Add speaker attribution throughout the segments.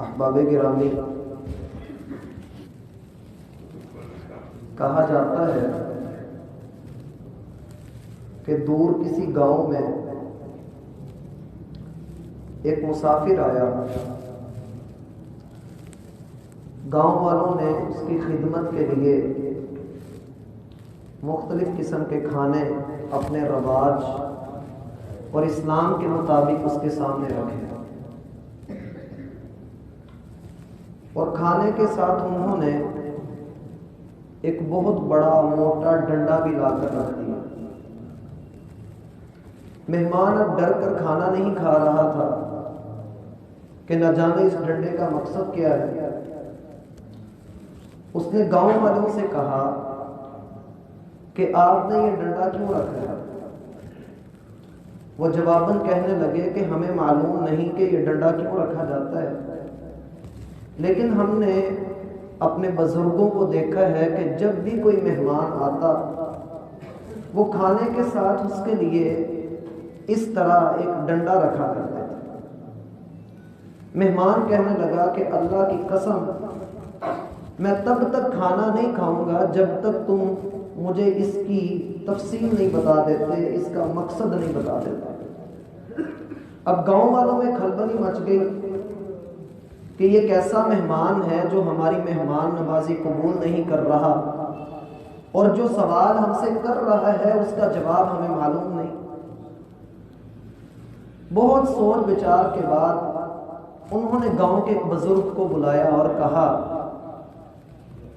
Speaker 1: احباب گرامی، کہا جاتا ہے کہ دور کسی گاؤں میں ایک مسافر آیا، گاؤں والوں نے اس کی خدمت کے لیے مختلف قسم کے کھانے اپنے رواج اور اسلام کے مطابق اس کے سامنے رکھے، اور کھانے کے ساتھ انہوں نے ایک بہت بڑا موٹا ڈنڈا بھی لا کر رکھ دیا۔ مہمان اب ڈر کر کھانا نہیں کھا رہا تھا کہ نہ جانے اس ڈنڈے کا مقصد کیا ہے۔ اس نے گاؤں والوں سے کہا کہ آپ نے یہ ڈنڈا کیوں رکھا ہے؟ وہ جواباً کہنے لگے کہ ہمیں معلوم نہیں کہ یہ ڈنڈا کیوں رکھا جاتا ہے، لیکن ہم نے اپنے بزرگوں کو دیکھا ہے کہ جب بھی کوئی مہمان آتا وہ کھانے کے ساتھ اس کے لیے اس طرح ایک ڈنڈا رکھا کرتے تھے۔ مہمان کہنے لگا کہ اللہ کی قسم میں تب تک کھانا نہیں کھاؤں گا جب تک تم مجھے اس کی تفصیل نہیں بتا دیتے، اس کا مقصد نہیں بتا دیتے۔ اب گاؤں والوں میں کھلبلی مچ گئی کہ یہ کیسا مہمان ہے جو ہماری مہمان نوازی قبول نہیں کر رہا، اور جو سوال ہم سے کر رہا ہے اس کا جواب ہمیں معلوم نہیں۔ بہت سوچ بچار کے بعد انہوں نے گاؤں کے ایک بزرگ کو بلایا اور کہا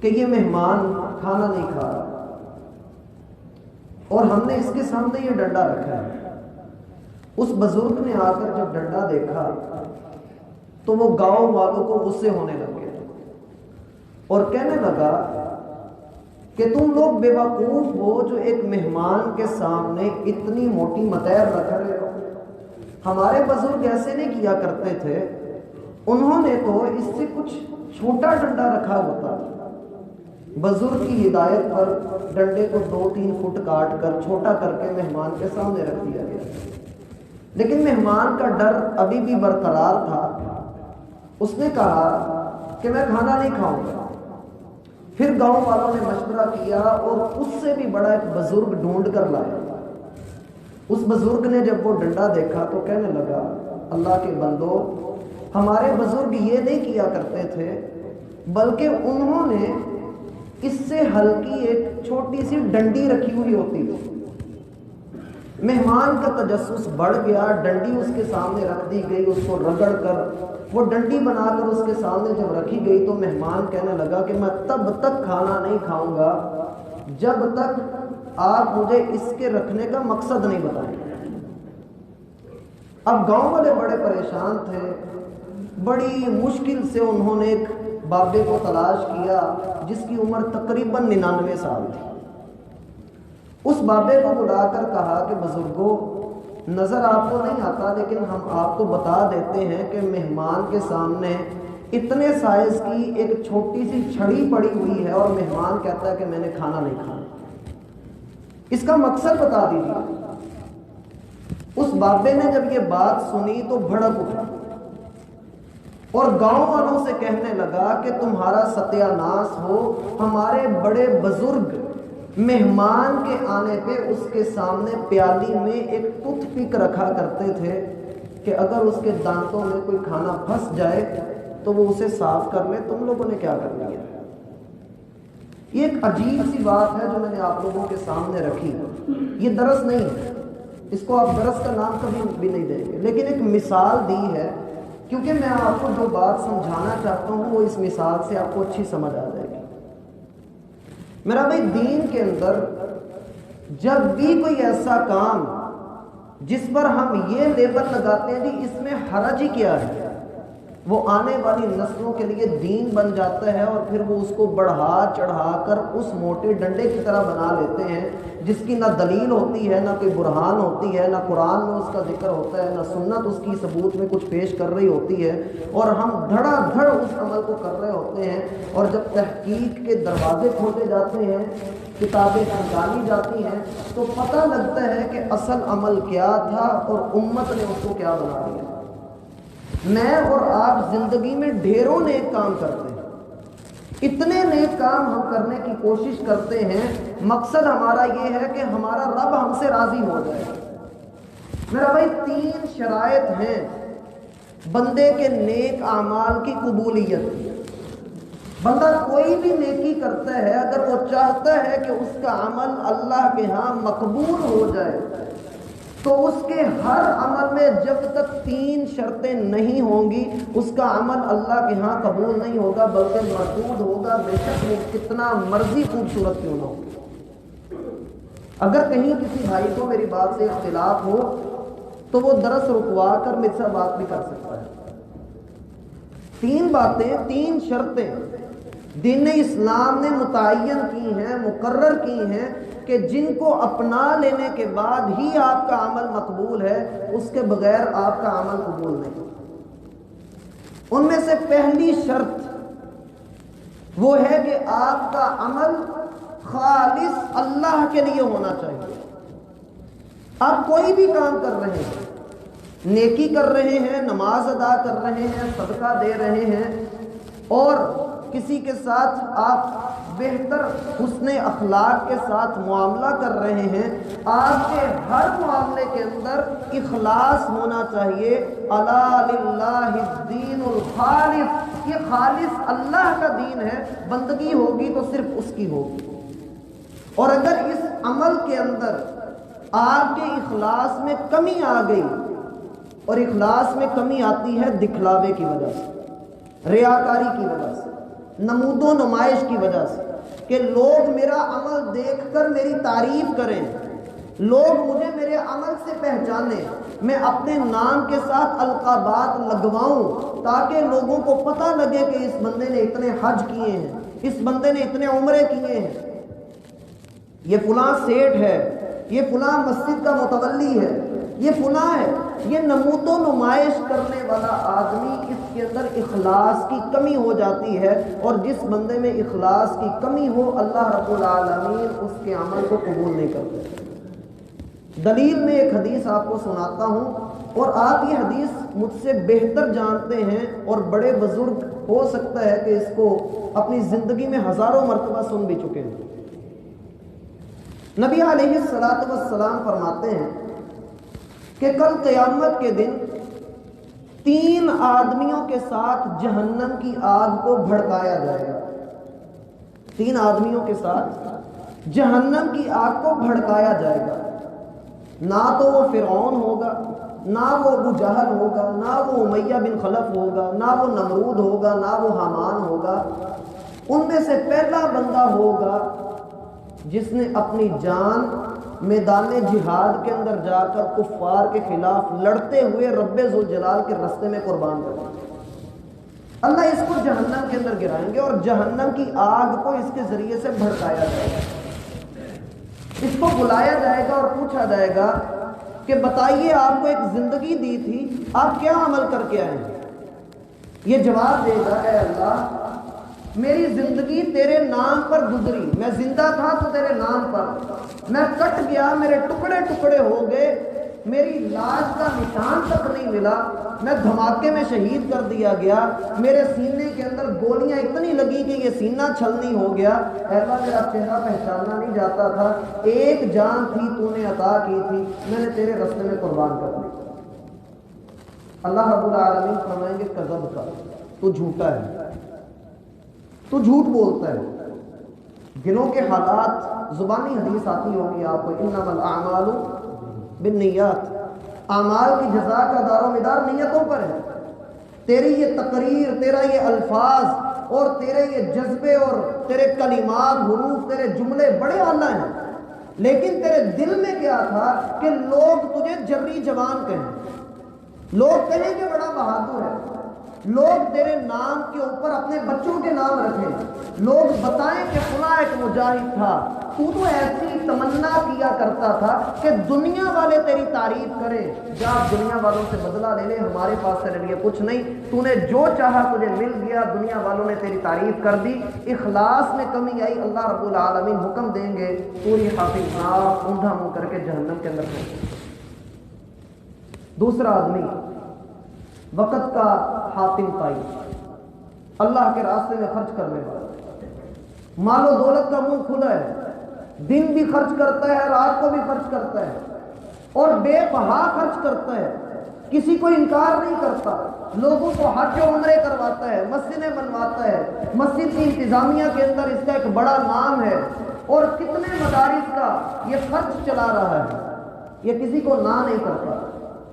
Speaker 1: کہ یہ مہمان کھانا نہیں کھا رہا اور ہم نے اس کے سامنے یہ ڈنڈا رکھا ہے۔ اس بزرگ نے آ کر جب ڈنڈا دیکھا تو وہ گاؤں والوں کو غصے ہونے لگے اور کہنے لگا کہ تم لوگ بے وقوف ہو جو ایک مہمان کے سامنے اتنی موٹی متیر رکھ رہے ہو۔ ہمارے بزرگ ایسے نہیں کیا کرتے تھے، انہوں نے تو اس سے کچھ چھوٹا ڈنڈا رکھا ہوتا۔ بزرگ کی ہدایت پر ڈنڈے کو 2-3 فٹ کاٹ کر چھوٹا کر کے مہمان کے سامنے رکھ دیا گیا، لیکن مہمان کا ڈر ابھی بھی برقرار تھا۔ اس نے کہا کہ میں کھانا نہیں کھاؤں گا۔ پھر گاؤں والوں نے مشورہ کیا اور اس سے بھی بڑا ایک بزرگ ڈھونڈ کر لائے۔ اس بزرگ نے جب وہ ڈنڈا دیکھا تو کہنے لگا، اللہ کے بندو، ہمارے بزرگ یہ نہیں کیا کرتے تھے، بلکہ انہوں نے اس سے ہلکی ایک چھوٹی سی ڈنڈی رکھی ہوئی ہوتی تھی۔ مہمان کا تجسس بڑھ گیا، ڈنڈی اس کے سامنے رکھ دی گئی، اس کو رگڑ کر وہ ڈنڈی بنا کر اس کے سامنے جب رکھی گئی تو مہمان کہنے لگا کہ میں تب تک کھانا نہیں کھاؤں گا جب تک آپ مجھے اس کے رکھنے کا مقصد نہیں بتائیں۔ اب گاؤں والے بڑے پریشان تھے، بڑی مشکل سے انہوں نے ایک بابے کو تلاش کیا جس کی عمر تقریباً 99 سال تھی۔ اس بابے کو بلا کر کہا کہ بزرگوں، نظر آپ کو نہیں آتا لیکن ہم آپ کو بتا دیتے ہیں کہ مہمان کے سامنے اتنے سائز کی ایک چھوٹی سی چھڑی پڑی ہوئی ہے اور مہمان کہتا ہے کہ میں نے کھانا نہیں کھانا، اس کا مقصد بتا دیجیے۔ اس بابے نے جب یہ بات سنی تو بھڑک اٹھا اور گاؤں والوں سے کہنے لگا کہ تمہارا ستیہ ناس ہو، ہمارے بڑے بزرگ مہمان کے آنے پہ اس کے سامنے پیالی میں ایک ٹوتھ پک رکھا کرتے تھے کہ اگر اس کے دانتوں میں کوئی کھانا پھنس جائے تو وہ اسے صاف کر لے، تم لوگوں نے کیا کر لیا؟ یہ ایک عجیب سی بات ہے جو میں نے آپ لوگوں کے سامنے رکھی۔ یہ درس نہیں ہے، اس کو آپ درس کا نام کبھی بھی نہیں دیں گے، لیکن ایک مثال دی ہے کیونکہ میں آپ کو جو بات سمجھانا چاہتا ہوں وہ اس مثال سے آپ کو اچھی سمجھ آ جائے گی۔ میرا بھائی، دین کے اندر جب بھی کوئی ایسا کام جس پر ہم یہ لیبل لگاتے ہیں کہ اس میں حرج ہی کیا ہے، وہ آنے والی نسلوں کے لیے دین بن جاتا ہے، اور پھر وہ اس کو بڑھا چڑھا کر اس موٹے ڈنڈے کی طرح بنا لیتے ہیں جس کی نہ دلیل ہوتی ہے، نہ کوئی برہان ہوتی ہے، نہ قرآن میں اس کا ذکر ہوتا ہے، نہ سنت اس کی ثبوت میں کچھ پیش کر رہی ہوتی ہے، اور ہم دھڑا دھڑ اس عمل کو کر رہے ہوتے ہیں۔ اور جب تحقیق کے دروازے کھولے جاتے ہیں، کتابیں نکالی جاتی ہیں، تو پتہ لگتا ہے کہ اصل عمل کیا تھا اور امت نے اس کو کیا بنا دیا۔ میں اور آپ زندگی میں ڈھیروں نیک کام کرتے ہیں، اتنے نیک کام ہم کرنے کی کوشش کرتے ہیں، مقصد ہمارا یہ ہے کہ ہمارا رب ہم سے راضی ہو جائے۔ میرا بھائی 3 شرائط ہیں بندے کے نیک اعمال کی قبولیت کی۔ بندہ کوئی بھی نیکی کرتا ہے، اگر وہ چاہتا ہے کہ اس کا عمل اللہ کے ہاں مقبول ہو جائے تو اس کے ہر عمل میں جب تک 3 شرطیں نہیں ہوں گی اس کا عمل اللہ کے ہاں قبول نہیں ہوگا، بلکہ مردود ہوگا، بے شک وہ کتنا مرضی خوبصورت کیوں نہ ہو۔ اگر کہیں کسی بھائی کو میری بات سے اختلاف ہو تو وہ درس رکوا کر میرے سے بات بھی کر سکتا ہے۔ 3 باتیں، 3 شرطیں دین اسلام نے متعین کی ہیں، مقرر کی ہیں کہ جن کو اپنا لینے کے بعد ہی آپ کا عمل مقبول ہے، اس کے بغیر آپ کا عمل قبول نہیں۔ ان میں سے پہلی شرط وہ ہے کہ آپ کا عمل خالص اللہ کے لیے ہونا چاہیے۔ آپ کوئی بھی کام کر رہے ہیں، نیکی کر رہے ہیں، نماز ادا کر رہے ہیں، صدقہ دے رہے ہیں، اور کسی کے ساتھ آپ بہتر حسن اخلاق کے ساتھ معاملہ کر رہے ہیں، آپ کے ہر معاملے کے اندر اخلاص ہونا چاہیے۔ الا للہ الدین الخالص، یہ خالص اللہ کا دین ہے، بندگی ہوگی تو صرف اس کی ہوگی۔ اور اگر اس عمل کے اندر آپ کے اخلاص میں کمی آ گئی، اور اخلاص میں کمی آتی ہے دکھلاوے کی وجہ سے، ریاکاری کی وجہ سے، نمود و نمائش کی وجہ سے، کہ لوگ میرا عمل دیکھ کر میری تعریف کریں، لوگ مجھے میرے عمل سے پہچانیں، میں اپنے نام کے ساتھ القابات لگواؤں تاکہ لوگوں کو پتہ لگے کہ اس بندے نے اتنے حج کیے ہیں، اس بندے نے اتنے عمرے کیے ہیں، یہ فلاں سیٹ ہے، یہ فلاں مسجد کا متولی ہے، یہ فلاں ہے۔ یہ نمود و نمائش کرنے والا آدمی، اس کے اندر اخلاص کی کمی ہو جاتی ہے، اور جس بندے میں اخلاص کی کمی ہو اللہ رب العالمین اس کے عمل کو قبول نہیں کرتے۔ دلیل میں ایک حدیث آپ کو سناتا ہوں، اور آپ یہ حدیث مجھ سے بہتر جانتے ہیں، اور بڑے بزرگ ہو سکتا ہے کہ اس کو اپنی زندگی میں ہزاروں مرتبہ سن بھی چکے ہیں۔ نبی علیہ الصلوۃ والسلام فرماتے ہیں کہ کل قیامت کے دن 3 آدمیوں کے ساتھ جہنم کی آگ کو بھڑکایا جائے گا۔ 3 آدمیوں کے ساتھ جہنم کی آگ کو بھڑکایا جائے گا۔ نہ تو وہ فرعون ہوگا، نہ وہ ابو جہل ہوگا، نہ وہ امیہ بن خلف ہوگا، نہ وہ نمرود ہوگا، نہ وہ حامان ہوگا۔ ان میں سے پہلا بندہ ہوگا جس نے اپنی جان میدان جہاد کے اندر جا کر کفار کے خلاف لڑتے ہوئے رب ذوالجلال کے راستے میں قربان کر دیا۔ اللہ اس کو جہنم کے اندر گرائیں گے، اور جہنم کی آگ کو اس کے ذریعے سے بھڑکایا جائے گا۔ اس کو بلایا جائے گا اور پوچھا جائے گا کہ بتائیے، آپ کو ایک زندگی دی تھی، آپ کیا عمل کر کے آئے ہیں؟ یہ جواب دے گا، اے اللہ میری زندگی تیرے نام پر گزری، میں زندہ تھا تو تیرے نام پر، میں کٹ گیا، میرے ٹکڑے ٹکڑے ہو گئے، میری لاش کا نشان تک نہیں ملا، میں دھماکے میں شہید کر دیا گیا، میرے سینے کے اندر گولیاں اتنی لگی کہ یہ سینہ چھلنی ہو گیا، اے اللہ میرا چہرہ پہچاننا نہیں جاتا تھا، ایک جان تھی تو نے عطا کی تھی، میں نے تیرے راستے میں قربان کر دی۔ اللہ رب العالمین فرمائیں گے کذب کا، تو جھوٹا ہے، تو جھوٹ بولتا ہے۔ دلوں کے حالات، زبانی حدیث آتی ہوگی آپ کو، انما الاعمال بالنیات، اعمال کی جزا کا دار و مدار نیتوں پر ہے۔ تیری یہ تقریر، تیرا یہ الفاظ اور تیرے یہ جذبے اور تیرے کلمات، حروف، تیرے جملے بڑے اعلیٰ ہیں، لیکن تیرے دل میں کیا تھا کہ لوگ تجھے جبری جوان کہیں، لوگ کہیں کہ بڑا بہادر ہے، لوگ تیرے نام کے اوپر اپنے بچوں کے نام رکھیں، لوگ بتائیں کہ فلاں ایک مجاہد تھا۔ تو ایسی تمنا کیا کرتا تھا کہ دنیا والے تیری تعریف کریں، جا دنیا والوں سے بدلہ لے لے، ہمارے پاس تیرے لیے کچھ نہیں، تو نے جو چاہا تجھے مل گیا، دنیا والوں نے تیری تعریف کر دی، اخلاص میں کمی آئی، اللہ رب العالمین حکم دیں گے پوری حافظ ناف اونڈا منہ کر کے جہنم کے اندر پہنچے۔ دوسرا آدمی وقت کا حاتم طائی، اللہ کے راستے میں خرچ کرنے والا، مال و دولت کا منہ کھلا ہے، دن بھی خرچ کرتا ہے، رات کو بھی خرچ کرتا ہے، اور بے پناہ خرچ کرتا ہے، کسی کو انکار نہیں کرتا، لوگوں کو حج و عمرے کرواتا ہے، مسجدیں بنواتا ہے، مسجد کی انتظامیہ کے اندر اس کا ایک بڑا نام ہے، اور کتنے مدارس کا یہ خرچ چلا رہا ہے، یہ کسی کو نہ نہیں کرتا۔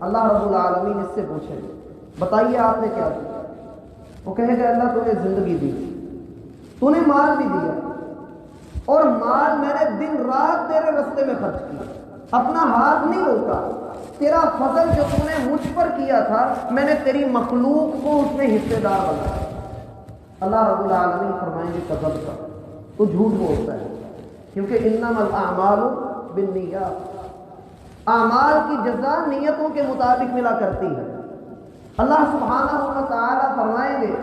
Speaker 1: اللہ رب العالمین اس سے پوچھے بتائیے آپ نے کیا کیا؟ وہ کہے گا اللہ تو نے زندگی دی، تو نے مال بھی دیا، اور مال میں نے دن رات تیرے راستے میں خرچ کیا، اپنا ہاتھ نہیں روکا، تیرا فضل جو تو نے مجھ پر کیا تھا میں نے تیری مخلوق کو اس میں حصے دار بنایا۔ اللہ رب العالمین فرمائیں گے کذب کا، تو جھوٹ بولتا ہے، کیونکہ انما الاعمال بالنیات، اعمال کی جزا نیتوں کے مطابق ملا کرتی ہے۔ اللہ سبحانہ و تعالی فرمائیں گے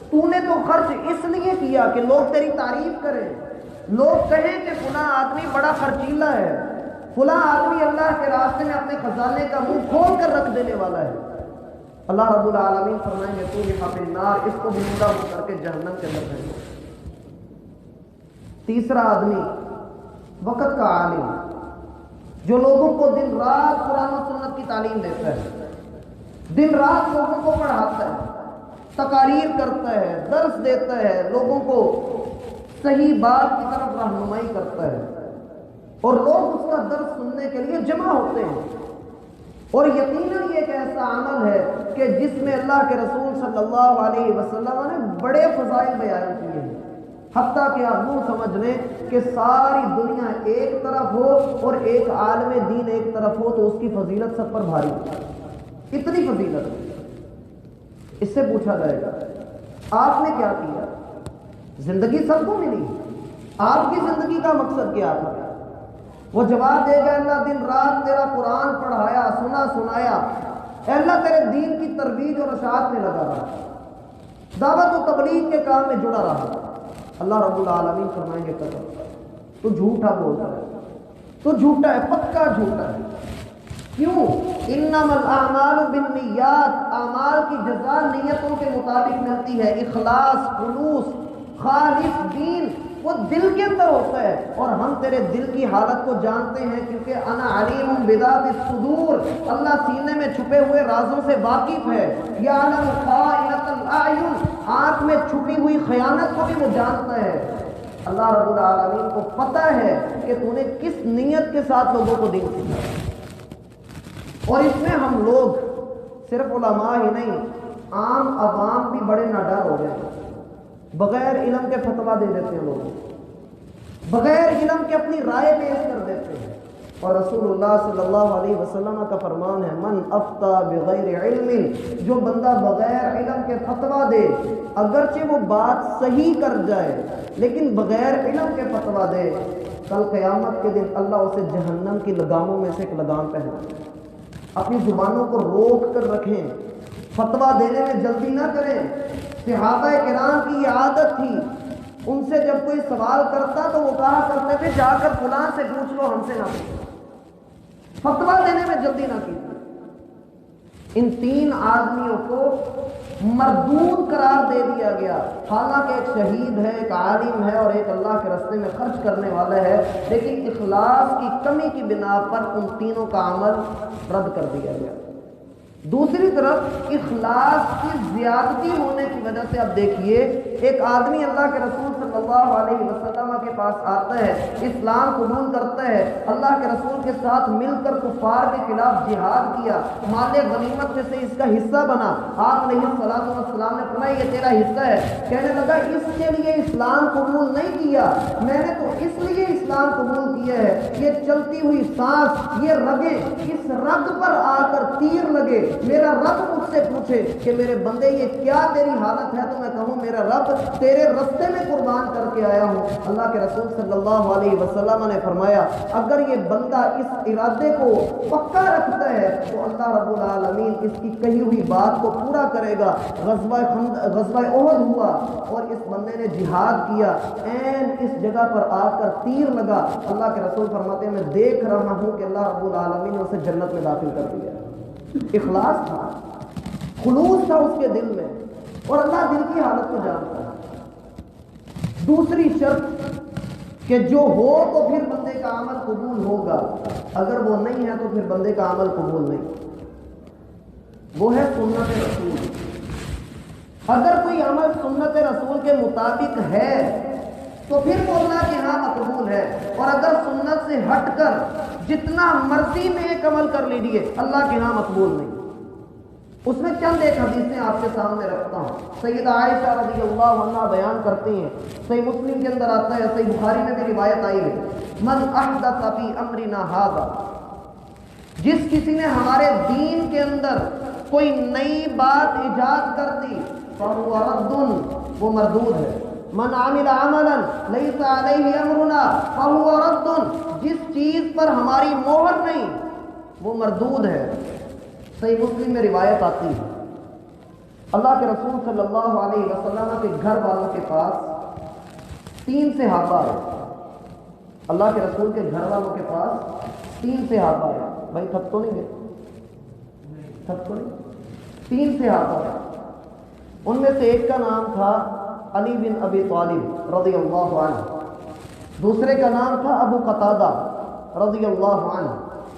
Speaker 1: تو نے تو خرچ اس لیے کیا کہ لوگ تیری تعریف کریں، لوگ کہیں کہ فلاں آدمی بڑا خرچیلا ہے، فلاں آدمی اللہ کے راستے میں اپنے خزانے کا منہ کھول کر رکھ دینے والا ہے۔ اللہ رب العالمین فرمائیں گے تو یہ فی النار، اس کو بندہ کر کے جہنم کے اندر پھینکو۔ تیسرا آدمی وقت کا عالم، جو لوگوں کو دن رات قرآن و سنت کی تعلیم دیتا ہے، دن رات لوگوں کو پڑھاتا ہے، تقاریر کرتا ہے، درس دیتا ہے، لوگوں کو صحیح بات کی طرف رہنمائی کرتا ہے، اور لوگ اس کا درس سننے کے لیے جمع ہوتے ہیں۔ اور یقیناً یہ ایک ایسا عمل ہے کہ جس میں اللہ کے رسول صلی اللہ علیہ وسلم نے بڑے فضائل بیان کیے ہیں، حتیٰ کہ آپ وہ سمجھ لیں کہ ساری دنیا ایک طرف ہو اور ایک عالم دین ایک طرف ہو تو اس کی فضیلت سب پر بھاری ہے، اتنی فضیلت ہے۔ اس سے پوچھا جائے گا آپ نے کیا کیا؟ زندگی سب کو ملی، آپ کی زندگی کا مقصد کیا تھا؟ وہ جواب دے گا اللہ دن رات تیرا قرآن پڑھایا، سنایا، اے اللہ تیرے دین کی ترویج اور اشاعت میں لگا رہا، دعوت و تبلیغ کے کام میں جڑا رہا۔ اللہ رب العالمین فرمائیں گے قسم تو جھوٹا بولتا ہے، تو جھوٹا ہے، پکا جھوٹا ہے۔ کیوں؟ انما الاعمال بالنیات، اعمال کی جزا نیتوں کے مطابق ملتی ہے۔ اخلاص، خلوص، خالص دین وہ دل کے اندر ہوتا ہے، اور ہم تیرے دل کی حالت کو جانتے ہیں، کیونکہ انا علیم بذات الصدور، اللہ سینے میں چھپے ہوئے رازوں سے واقف ہے۔ یعلم خائنۃ الاعین، آنکھ میں چھپی ہوئی خیانت کو بھی وہ جانتا ہے۔ اللہ رب العالمین کو پتہ ہے کہ تو نے کس نیت کے ساتھ لوگوں کو دین سکھایا، اور اس میں ہم لوگ صرف علماء ہی نہیں، عام عوام بھی بڑے ناڈر ہو گئے ہیں، بغیر علم کے فتویٰ دے دیتے ہیں، لوگ بغیر علم کے اپنی رائے پیش کر دیتے ہیں۔ اور رسول اللہ صلی اللہ علیہ وسلم کا فرمان ہے من افتى بغیر علم، جو بندہ بغیر علم کے فتویٰ دے، اگرچہ وہ بات صحیح کر جائے لیکن بغیر علم کے فتویٰ دے، کل قیامت کے دن اللہ اسے جہنم کی لگاموں میں سے ایک لگام پہنائے۔ اپنی زبانوں کو روک کر رکھیں، فتویٰ دینے میں جلدی نہ کریں۔ صحابہ کرام کی یہ عادت تھی، ان سے جب کوئی سوال کرتا تو وہ کہا کرتے تھے جا کر فلاں سے پوچھ لو، ہم سے نہ پوچھو، فتویٰ دینے میں جلدی نہ کیجیے۔ ان تین آدمیوں کو مردود قرار دے دیا گیا، حالانکہ ایک شہید ہے، ایک عالم ہے، اور ایک اللہ کے راستے میں خرچ کرنے والا ہے، لیکن اخلاص کی کمی کی بنا پر ان تینوں کا عمل رد کر دیا گیا۔ دوسری طرف اخلاص کی زیادتی ہونے کی وجہ سے اب دیکھیے، ایک آدمی اللہ کے رسول صلی اللہ علیہ وسلم کے پاس آتا ہے، اسلام قبول کرتا ہے، اللہ کے رسول کے ساتھ مل کر کفار کے خلاف جہاد کیا، مال غنیمت میں سے اس کا حصہ بنا، آپ علیہ السلام نے فرمایا یہ تیرا حصہ ہے۔ کہنے لگا اس کے لیے اسلام قبول نہیں کیا، میں نے تو اس لیے اسلام قبول کیا ہے، یہ چلتی ہوئی سانس، یہ رگیں، اس رگ پر آ کر تیر لگے، میرا رب مجھ سے پوچھے کہ میرے بندے یہ کیا تیری حالت ہے، تو میں کہوں میرا رب تیرے رستے میں قربان کر کے آیا ہوں۔ اللہ کے رسول صلی اللہ علیہ وسلم نے فرمایا اگر یہ بندہ اس ارادے کو پکا رکھتا ہے تو اللہ رب العالمین اس کی کہی ہوئی بات کو پورا کرے گا۔ غزوہ احد ہوا اور اس بندے نے جہاد کیا، این اس جگہ پر آ کر تیر لگا، اللہ کے رسول فرماتے ہیں میں دیکھ رہا ہوں کہ اللہ رب العالمین نے اسے جنت میں داخل کر دیا۔ اخلاص تھا، خلوص تھا اس کے دل میں، اور اللہ دل کی حالت کو جانتا ہے۔ دوسری شرط کہ جو ہو تو پھر بندے کا عمل قبول ہوگا، اگر وہ نہیں ہے تو پھر بندے کا عمل قبول نہیں، وہ ہے سنت رسول۔ اگر کوئی عمل سنت رسول کے مطابق ہے تو پھر وہ اللہ کے ہاں مقبول ہے، اور اگر سنت سے ہٹ کر جتنا مرضی میں ایک عمل کر لیجیے اللہ کے ہاں مقبول نہیں۔ اس میں چند ایک حدیثیں آپ کے سامنے رکھتا ہوں۔ سیدہ عائشہ رضی اللہ عنہا بیان کرتی ہیں، صحیح مسلم کے اندر آتا ہے، صحیح بخاری میں بھی روایت آئی ہے، من احدث فی امرنا ھذا، جس کسی نے ہمارے دین کے اندر کوئی نئی بات ایجاد کر دی فہو رد، وہ مردود ہے۔ من عمل عملا لیس علیہ امرنا فہو رد، جس چیز پر ہماری مہر نہیں وہ مردود ہے۔ صحیح مسلم میں روایت آتی ہے، اللہ کے رسول صلی اللہ علیہ وسلم کے گھر والوں کے پاس 3 صحابہ آئے۔ اللہ کے رسول کے گھر والوں کے پاس 3 صحابہ آئے۔ بھائی تھک تو نہیں گئے؟ تھک تو نہیں؟ 3 صحابہ آئے۔ ان میں سے ایک کا نام تھا علی بن ابی طالب رضی اللہ عنہ، دوسرے کا نام تھا ابو قتادہ رضی اللہ عنہ،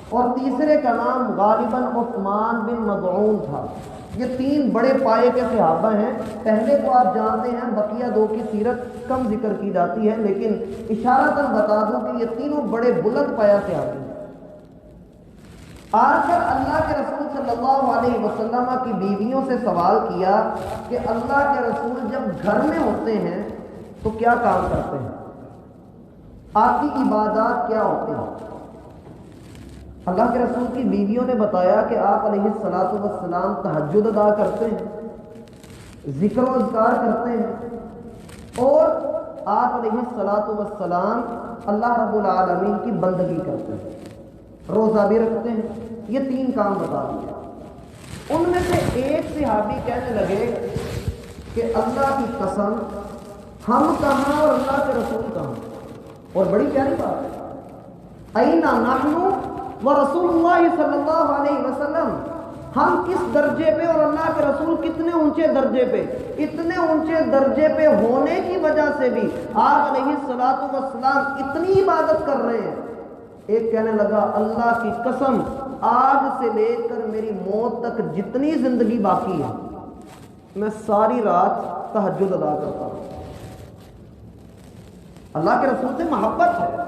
Speaker 1: اور تیسرے کا نام غالباً عثمان بن مظعون تھا۔ یہ 3 بڑے پائے کے صحابہ ہیں۔ پہلے تو آپ جانتے ہیں بقیہ 2 کی سیرت کم ذکر کی جاتی ہے، لیکن اشارتاً بتا دوں کہ یہ تینوں بڑے بلند پایا صحابی ہیں۔ آ کر اللہ کے رسول صلی اللہ علیہ وسلم کی بیویوں سے سوال کیا کہ اللہ کے رسول جب گھر میں ہوتے ہیں تو کیا کام کرتے ہیں، آپ کی عبادات کیا ہوتے ہیں؟ اللہ کے رسول کی بیویوں نے بتایا کہ آپ علیہ الصلاۃ والسلام تہجد ادا کرتے ہیں، ذکر و اذکار کرتے ہیں، اور آپ علیہ الصلاۃ والسلام اللہ رب العالمین کی بندگی کرتے ہیں، روزہ بھی رکھتے ہیں۔ یہ 3 کام بتا دیا۔ ان میں سے ایک صحابی کہنے لگے کہ اللہ کی قسم ہم کہاں اور اللہ کے رسول کہاں؟ اور بڑی پیاری بات ہے، اَیْنَ نَحْنُ وَرَسُولُ اللَّهِ صلی اللہ علیہ وسلم، ہم کس درجے پہ اور اللہ کے رسول کتنے اونچے درجے پہ؟ اتنے اونچے درجے پہ ہونے کی وجہ سے بھی آپ علیہ الصلاۃ والسلام اتنی عبادت کر رہے ہیں۔ ایک کہنے لگا اللہ کی قسم آج سے لے کر میری موت تک جتنی زندگی باقی ہے میں ساری رات تہجد ادا کرتا ہوں۔ اللہ کے رسول سے محبت ہے،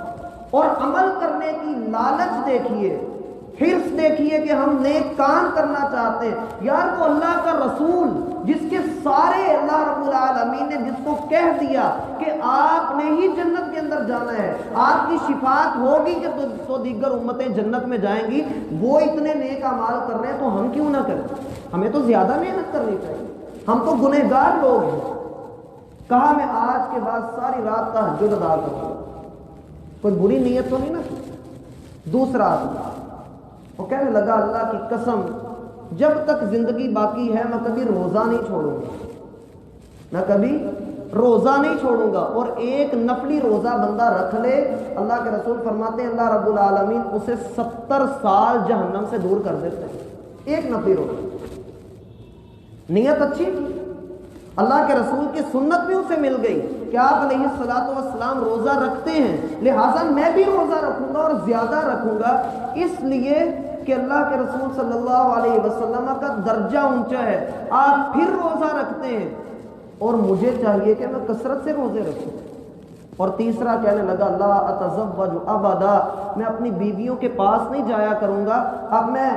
Speaker 1: اور عمل کرنے کی لالچ دیکھیے، حرص دیکھیے کہ ہم نیک کام کرنا چاہتے ہیں۔ یار وہ اللہ کا رسول جس کے سارے اللہ رب العالمین نے جس کو کہہ دیا کہ آپ نے ہی جنت کے اندر جانا ہے، آپ کی شفاعت ہوگی کہ تو دیگر امتیں جنت میں جائیں گی، وہ اتنے نیک اعمال کر رہے ہیں تو ہم کیوں نہ کریں؟ ہمیں تو زیادہ محنت کرنی چاہیے، ہم تو گنہگار لوگ ہیں۔ کہا میں آج کے بعد ساری رات تہجد ادا کروں گا۔ کوئی بری نیت تو نہیں نا کی؟ دوسرا آدمی وہ کہنے لگا اللہ کی قسم جب تک زندگی باقی ہے میں کبھی روزہ نہیں چھوڑوں گا، میں کبھی روزہ نہیں چھوڑوں گا، اور ایک نفلی روزہ بندہ رکھ لے اللہ کے رسول فرماتے ہیں اللہ رب العالمین اسے 70 سال جہنم سے دور کر دیتے ہیں۔ ایک نفلی روزہ، نیت اچھی تھی، اللہ کے رسول کی سنت بھی اسے مل گئی کہ آپ علیہ الصلاۃ والسلام روزہ رکھتے ہیں، لہٰذا میں بھی روزہ رکھوں گا اور زیادہ رکھوں گا، اس لیے کہ اللہ کے رسول صلی اللہ علیہ وسلم کا درجہ اونچا ہے، آپ پھر روزہ رکھتے ہیں اور مجھے چاہیے کہ میں کثرت سے روزے رکھوں۔ اور تیسرا کہنے لگا لا اتزوج ابدا، میں اپنی بیویوں کے پاس نہیں جایا کروں گا، اب میں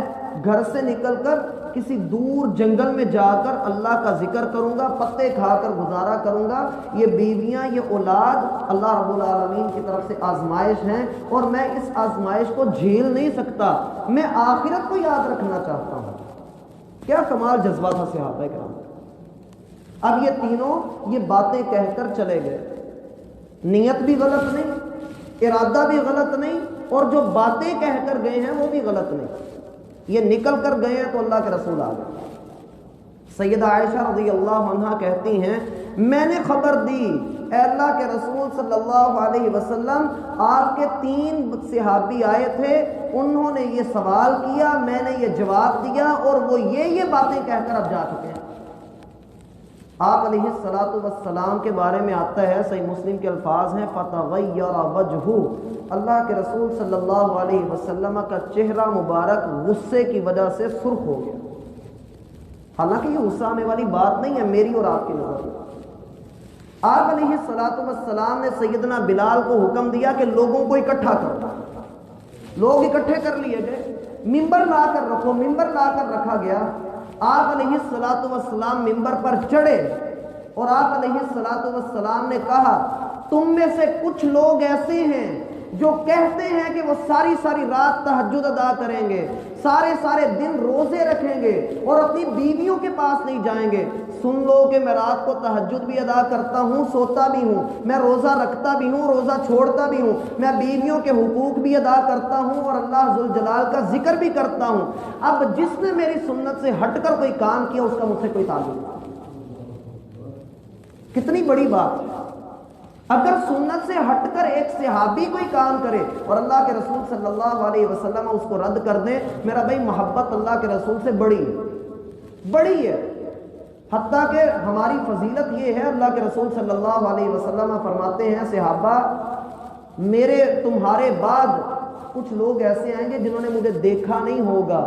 Speaker 1: گھر سے نکل کر کسی دور جنگل میں جا کر اللہ کا ذکر کروں گا، پتے کھا کر گزارا کروں گا۔ یہ بیویاں، یہ اولاد اللہ رب العالمین کی طرف سے آزمائش ہیں، اور میں اس آزمائش کو جھیل نہیں سکتا، میں آخرت کو یاد رکھنا چاہتا ہوں۔ کیا کمال جذبہ تھا صحابہ کرام۔ اب یہ تینوں یہ باتیں کہہ کر چلے گئے، نیت بھی غلط نہیں، ارادہ بھی غلط نہیں، اور جو باتیں کہہ کر گئے ہیں وہ بھی غلط نہیں، یہ نکل کر گئے ہیں تو اللہ کے رسول آ گئے۔ سیدہ عائشہ رضی اللہ عنہا کہتی ہیں میں نے خبر دی اے اللہ کے رسول صلی اللہ علیہ وسلم آپ کے 3 صحابی آئے تھے، انہوں نے یہ سوال کیا، میں نے یہ جواب دیا اور وہ یہ باتیں کہہ کر اب جا چکے ہیں۔ آپ علیہ الصلوۃ والسلام کے بارے میں آتا ہے، صحیح مسلم کے الفاظ ہیں فتغیر وجہہ، اللہ کے رسول صلی اللہ علیہ وسلم کا چہرہ مبارک غصے کی وجہ سے سرخ ہو گیا۔ حالانکہ یہ غصہ آنے والی بات نہیں ہے میری اور آپ کی نظر میں۔ آپ علیہ الصلوۃ والسلام نے سیدنا بلال کو حکم دیا کہ لوگوں کو اکٹھا کرو، لوگ اکٹھے کر لیے گئے، ممبر لا کر رکھو، ممبر لا کر رکھا گیا۔ آپ علیہ الصلوۃ والسلام ممبر پر چڑھے اور آپ علیہ الصلوۃ والسلام نے کہا تم میں سے کچھ لوگ ایسے ہیں جو کہتے ہیں کہ وہ ساری ساری رات تہجد ادا کریں گے، سارے دن روزے رکھیں گے اور اپنی بیویوں کے پاس نہیں جائیں گے۔ سن لو کہ میں رات کو تہجد بھی ادا کرتا ہوں، سوتا بھی ہوں، میں روزہ رکھتا بھی ہوں، روزہ چھوڑتا بھی ہوں، میں بیویوں کے حقوق بھی ادا کرتا ہوں اور اللہ ذوالجلال کا ذکر بھی کرتا ہوں۔ اب جس نے میری سنت سے ہٹ کر کوئی کام کیا اس کا مجھ سے کوئی تعلق نہیں۔ کتنی بڑی بات ہے، اگر سنت سے ہٹ کر ایک صحابی کوئی کام کرے اور اللہ کے رسول صلی اللہ علیہ وسلم اس کو رد کر دیں، میرا بھائی محبت اللہ کے رسول سے بڑی ہے۔ حتیٰ کہ ہماری فضیلت یہ ہے، اللہ کے رسول صلی اللہ علیہ وسلم فرماتے ہیں صحابہ تمہارے بعد کچھ لوگ ایسے آئیں گے جنہوں نے مجھے دیکھا نہیں ہوگا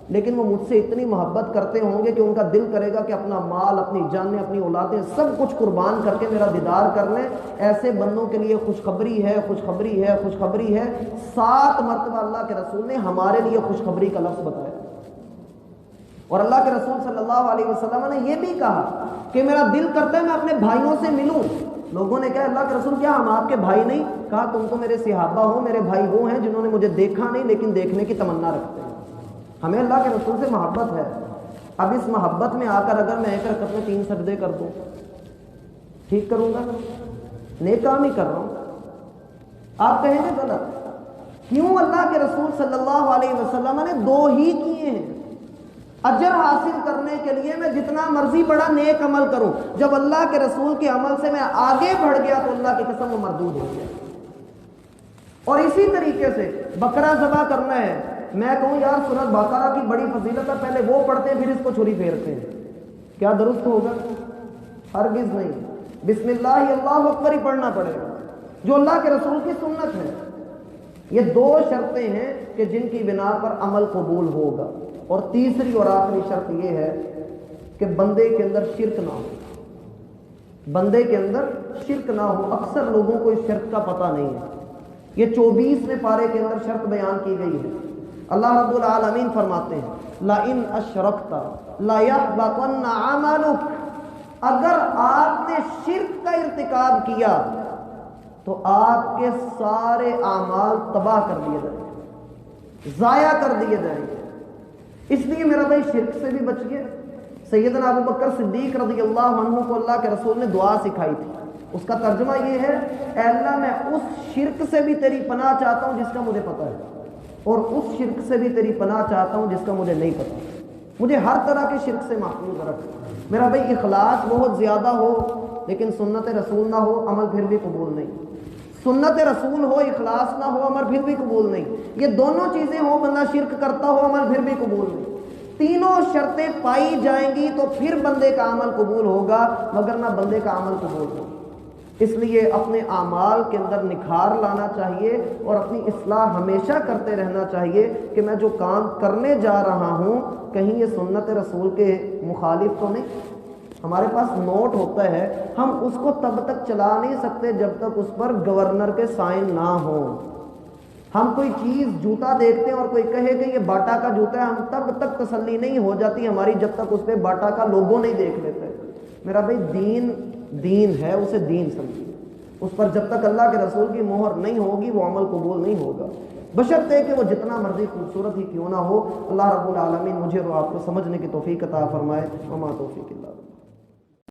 Speaker 1: لیکن وہ مجھ سے اتنی محبت کرتے ہوں گے کہ ان کا دل کرے گا کہ اپنا مال، اپنی جانیں، اپنی اولادیں سب کچھ قربان کر کے میرا دیدار کر لیں۔ ایسے بندوں کے لیے خوشخبری ہے، خوشخبری ہے، خوشخبری ہے۔ 7 مرتبہ اللہ کے رسول نے ہمارے لیے خوشخبری کا لفظ بتایا اور اللہ کے رسول صلی اللہ علیہ وسلم نے یہ بھی کہا کہ میرا دل کرتا ہے میں اپنے بھائیوں سے ملوں۔ لوگوں نے کہا اللہ کے رسول کیا ہم آپ کے بھائی نہیں؟ کہا تم تو میرے صحابہ ہو، میرے بھائی وہ ہیں جنہوں نے مجھے دیکھا نہیں لیکن دیکھنے کی تمنا رکھتے ہیں۔ ہمیں اللہ کے رسول سے محبت ہے۔ اب اس محبت میں آ کر اگر میں ایک رکعت میں 3 سجدے کر دوں، ٹھیک کروں گا؟ نیک کام ہی کر رہا ہوں، آپ کہیں گے غلط۔ کیوں؟ اللہ کے رسول صلی اللہ علیہ وسلم نے 2 ہی کیے ہیں۔ اجر حاصل کرنے کے لیے میں جتنا مرضی بڑا نیک عمل کروں، جب اللہ کے رسول کے عمل سے میں آگے بڑھ گیا تو اللہ کی قسم وہ مردود ہو گیا۔ اور اسی طریقے سے بکرا ذبح کرنا ہے، میں کہوں یار سورۃ بقرہ کی بڑی فضیلت ہے، پہلے وہ پڑھتے ہیں پھر اس کو چھری پھیرتے ہیں، کیا درست ہوگا؟ ہرگز نہیں۔ بسم اللہ اللہ اکبر ہی پڑھنا پڑے گا جو اللہ کے رسول کی سنت ہے۔ یہ 2 شرطیں ہیں کہ جن کی بنا پر عمل قبول ہوگا۔ اور تیسری اور آخری شرط یہ ہے کہ بندے کے اندر شرک نہ ہو، بندے کے اندر شرک نہ ہو۔ اکثر لوگوں کو اس شرط کا پتہ نہیں ہے۔ یہ 24ویں پارے کے اندر شرط بیان کی گئی ہے۔ اللہ رب العالمین فرماتے ہیں لَإِنْ أَشْرَكْتَ لَيَحْبَطَنَّ عَمَلُكَ، اگر آپ نے شرک کا ارتکاب کیا تو آپ کے سارے اعمال تباہ کر دیے جائیں گے، ضائع کر دیے جائیں گے۔ اس لیے میرا بھائی شرک سے بھی بچیے۔ سیدنا ابو بکر صدیق رضی اللہ عنہ کو اللہ کے رسول نے دعا سکھائی تھی، اس کا ترجمہ یہ ہے اے اللہ میں اس شرک سے بھی تیری پناہ چاہتا ہوں جس کا مجھے پتہ ہے، اور اس شرک سے بھی تیری پناہ چاہتا ہوں جس کا مجھے نہیں پتہ، مجھے ہر طرح کے شرک سے محفوظ رکھ۔ میرا بھائی اخلاص بہت زیادہ ہو لیکن سنت رسول نہ ہو، عمل پھر بھی قبول نہیں۔ سنت رسول ہو، اخلاص نہ ہو، عمل پھر بھی قبول نہیں۔ یہ دونوں چیزیں ہو، بندہ شرک کرتا ہو، عمل پھر بھی قبول نہیں۔ تینوں شرطیں پائی جائیں گی تو پھر بندے کا عمل قبول ہوگا، مگر نہ بندے کا عمل قبول ہوگا۔ اس لیے اپنے اعمال کے اندر نکھار لانا چاہیے اور اپنی اصلاح ہمیشہ کرتے رہنا چاہیے کہ میں جو کام کرنے جا رہا ہوں کہیں یہ سنت رسول کے مخالف تو نہیں۔ ہمارے پاس نوٹ ہوتا ہے، ہم اس کو تب تک چلا نہیں سکتے جب تک اس پر گورنر کے سائن نہ ہوں۔ ہم کوئی چیز جوتا دیکھتے ہیں اور کوئی کہے کہ یہ باٹا کا جوتا ہے، ہم تب تک تسلی نہیں ہو جاتی ہماری جب تک اس پہ باٹا کا لوگو نہیں دیکھ لیتے۔ میرا بھائی دین ہے، اسے دین سمجھیے، اس پر جب تک اللہ کے رسول کی مہر نہیں ہوگی وہ عمل قبول نہیں ہوگا، بشرطے کہ وہ جتنا مرضی خوبصورت ہی کیوں نہ ہو۔ اللہ رب العالمین مجھے اور آپ کو سمجھنے کی توفیق عطا فرمائے۔ وما توفیق اللہ۔